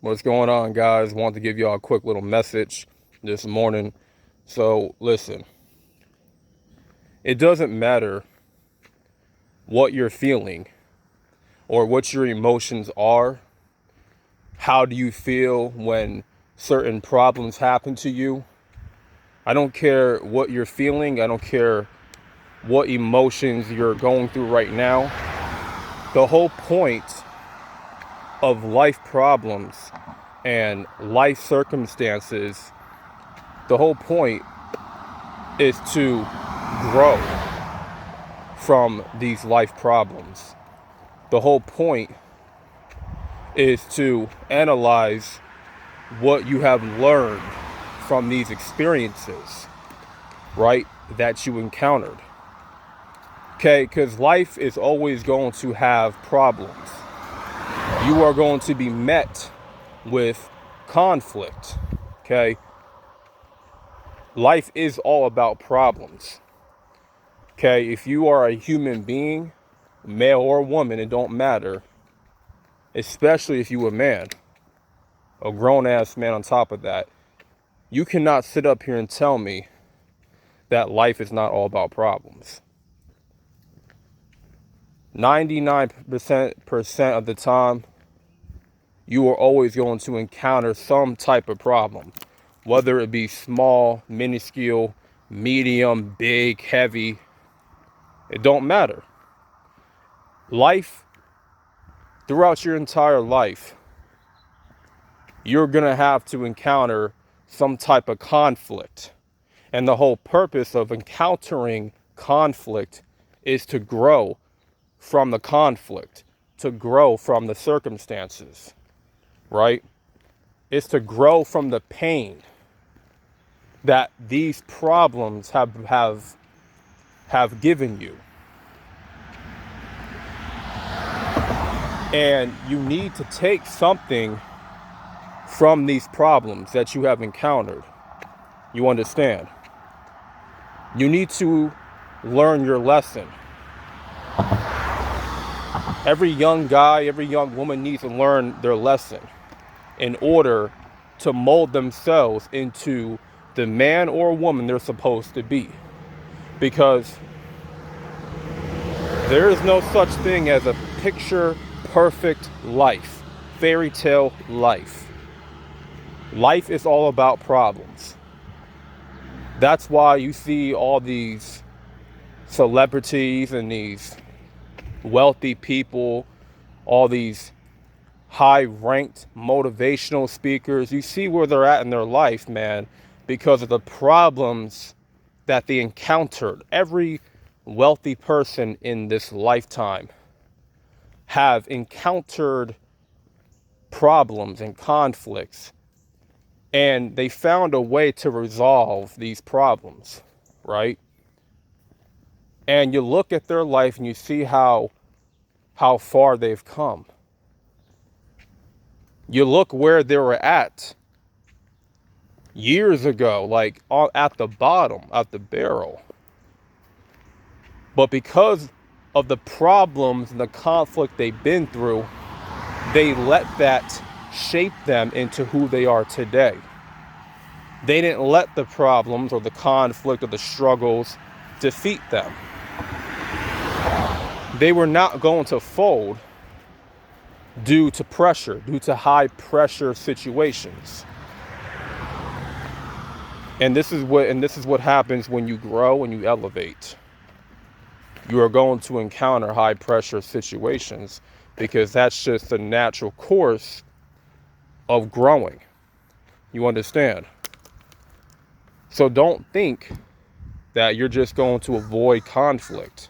What's going on, guys? Want to give y'all a quick little message this morning. So, listen, it doesn't matter what you're feeling or what your emotions are. How do you feel when certain problems happen to you? I don't care what you're feeling. I don't care what emotions you're going through right now. The whole point of life problems and life circumstances, the whole point is to grow from these life problems. The whole point is to analyze what you have learned from these experiences, right, that you encountered. Okay, because life is always going to have problems. You are going to be met with conflict. Okay, life is all about problems. Okay, if you are a human being, male or woman, it don't matter. Especially if you a man, a grown-ass man on top of that. You cannot sit up here and tell me that life is not all about problems. 99% of the time, you are always going to encounter some type of problem. Whether it be small, minuscule, medium, big, heavy, it don't matter. Life, throughout your entire life, you're going to have to encounter some type of conflict. And the whole purpose of encountering conflict is to grow from the conflict, to grow from the circumstances, right? It's to grow from the pain that these problems have given you. And you need to take something from these problems that you have encountered. You understand? You need to learn your lesson. Every young guy, every young woman needs to learn their lesson in order to mold themselves into the man or woman they're supposed to be. Because there is no such thing as a picture perfect life, fairy tale life. Life is all about problems. That's why you see all these celebrities and these wealthy people, all these high-ranked motivational speakers. You see where they're at in their life, man, because of the problems that they encountered. Every wealthy person in this lifetime have encountered problems and conflicts, and they found a way to resolve these problems, right? And you look at their life and you see how far they've come. You look where they were at years ago, like at the bottom, at the barrel. But because of the problems and the conflict they've been through, they let that shape them into who they are today. They didn't let the problems or the conflict or the struggles defeat them. They were not going to fold due to pressure, due to high pressure situations. And this is what happens when you grow and you elevate. You are going to encounter high pressure situations because that's just the natural course of growing. You understand? So don't think that you're just going to avoid conflict.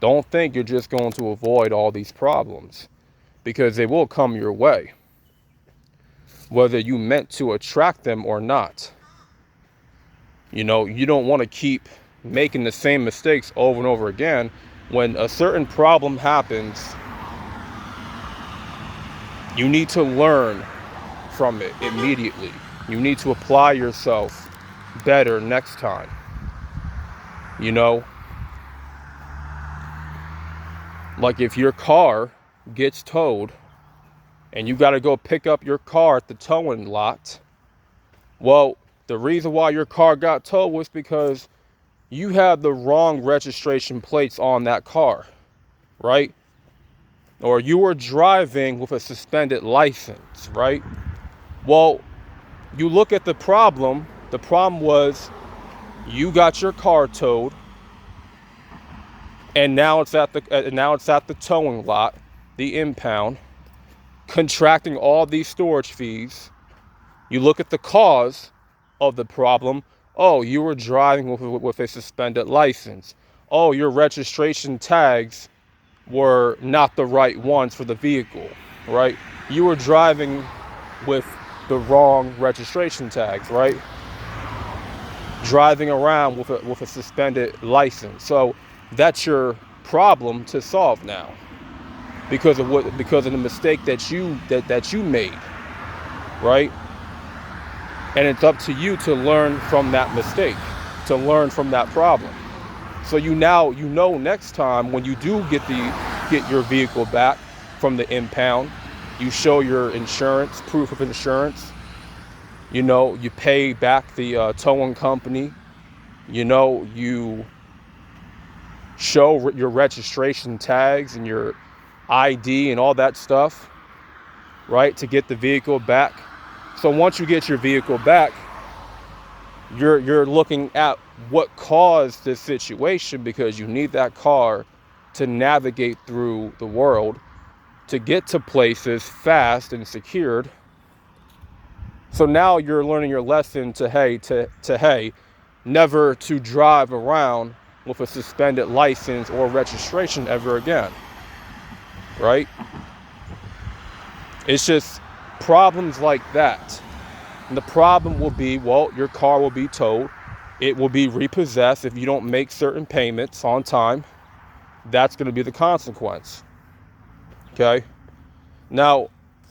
Don't think you're just going to avoid all these problems, because they will come your way, whether you meant to attract them or not. You know, you don't want to keep making the same mistakes over and over again. When a certain problem happens, you need to learn from it immediately. You need to apply yourself better next time. You know, like if your car gets towed and you got to go pick up your car at the towing lot. Well, the reason why your car got towed was because you had the wrong registration plates on that car, right? Or you were driving with a suspended license, right? Well, you look at the problem. The problem was you got your car towed, and now it's at the towing lot, the impound, contracting all these storage fees. You look at the cause of the problem. Oh, you were driving with a suspended license. Oh, your registration tags were not the right ones for the vehicle, right? You were driving with the wrong registration tags, right? Driving around with a suspended license. So that's your problem to solve now, because of the mistake that you made, right? And it's up to you to learn from that mistake, to learn from that problem. So you know next time when you do get your vehicle back from the impound, you show your insurance, proof of insurance. You pay back the towing company. You show your registration tags and your ID and all that stuff, right, to get the vehicle back. So once you get your vehicle back, you're looking at what caused this situation, because you need that car to navigate through the world, to get to places fast and secured. So now you're learning your lesson to hey, never to drive around with a suspended license or registration ever again, right? It's just problems like that. And the problem will be, well, your car will be towed. It will be repossessed if you don't make certain payments on time. That's going to be the consequence. Okay? Now,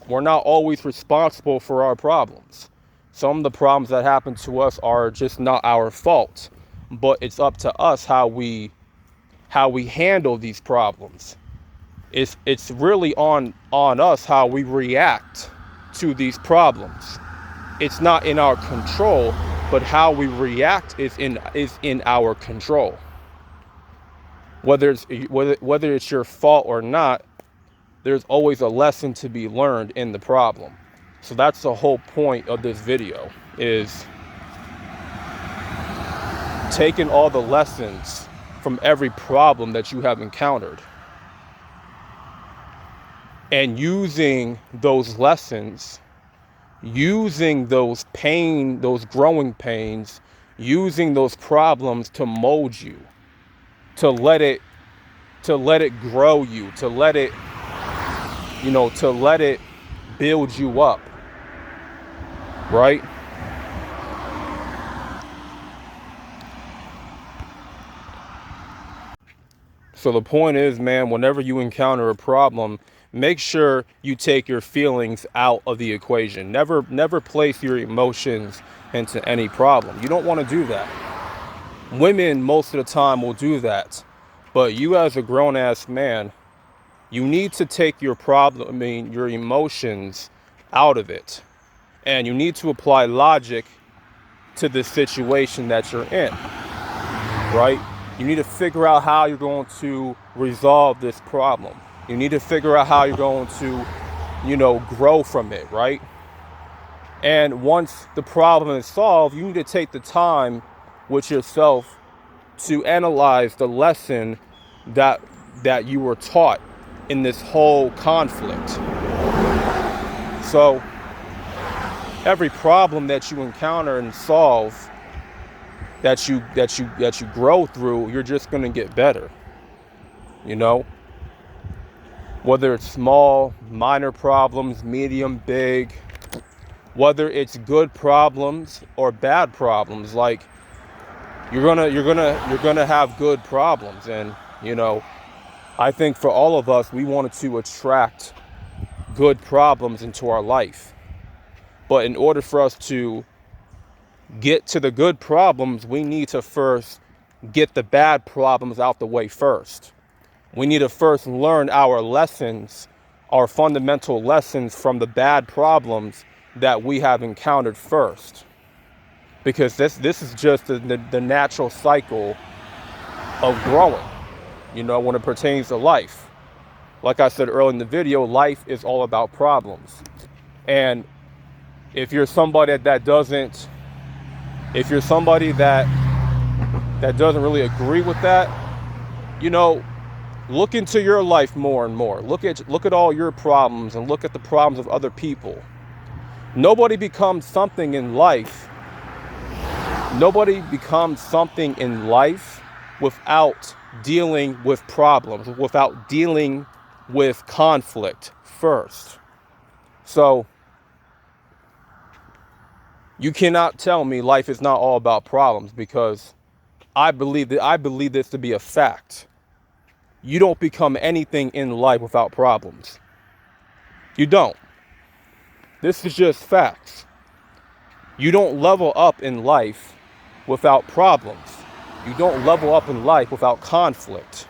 we're not always responsible for our problems. Some of the problems that happen to us are just not our fault, but it's up to us how we handle these problems. It's really on us how we react to these problems. It's not in our control, but how we react is in our control. Whether it's your fault or not, there's always a lesson to be learned in the problem. So that's the whole point of this video, is taking all the lessons from every problem that you have encountered and using those lessons, using those growing pains, using those problems to mold you, to let it grow you, to let it build you up, right? So the point is, man, whenever you encounter a problem, make sure you take your feelings out of the equation. Never place your emotions into any problem. You don't want to do that. Women most of the time will do that. But you as a grown-ass man, you need to take your emotions out of it. And you need to apply logic to the situation that you're in, right? You need to figure out how you're going to resolve this problem. You need to figure out how you're going to, grow from it, right? And once the problem is solved, you need to take the time with yourself to analyze the lesson that you were taught in this whole conflict. So every problem that you encounter and solve, that you grow through, you're just going to get better. Whether it's small, minor problems, medium, big, whether it's good problems or bad problems, like you're gonna have good problems. And I think for all of us, we wanted to attract good problems into our life. But in order for us to get to the good problems, we need to first get the bad problems out the way first. We need to first learn our lessons are fundamental lessons from the bad problems that we have encountered first. Because this is just the natural cycle of growing, you know, when it pertains to life. Like I said earlier in the video, life is all about problems. And if you're somebody that doesn't really agree with that, you know, look into your life more and more. Look at all your problems and look at the problems of other people. Nobody becomes something in life. Nobody becomes something in life without dealing with problems, without dealing with conflict first. So you cannot tell me life is not all about problems, because I believe this to be a fact. You don't become anything in life without problems. You don't. This is just facts. You don't level up in life without problems. You don't level up in life without conflict.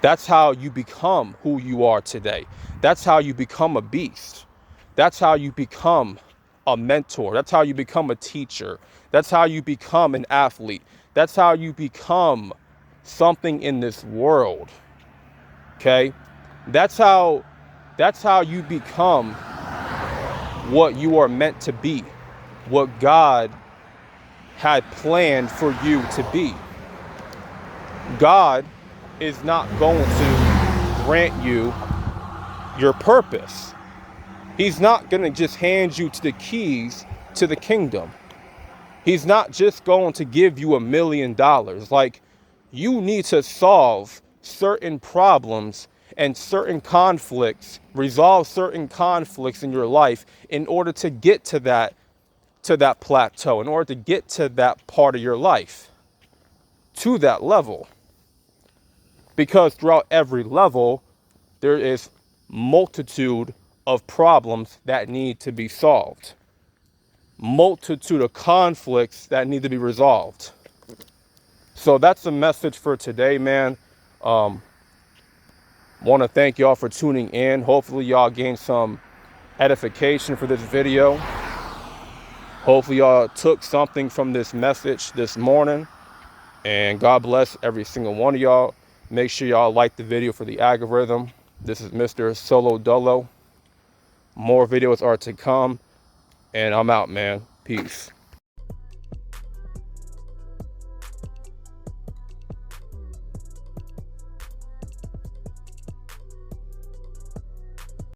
That's how you become who you are today. That's how you become a beast. That's how you become a mentor. That's how you become a teacher. That's how you become an athlete. That's how you become something in this world. Okay? That's how you become what you are meant to be, what God had planned for you to be. God is not going to grant you your purpose. He's not going to just hand you to the keys to the kingdom. He's not just going to give you $1 million. Like, you need to solve certain problems and certain conflicts, resolve certain conflicts in your life in order to get to that plateau, in order to get to that part of your life, to that level. Because throughout every level, there is multitude of problems that need to be solved. Multitude of conflicts that need to be resolved. So that's the message for today, man. Want to thank y'all for tuning in. Hopefully y'all gained some edification for this video. Hopefully y'all took something from this message this morning. And God bless every single one of y'all. Make sure y'all like the video for the algorithm. This is Mr. Solo Dolo. More videos are to come. And I'm out, man. Peace.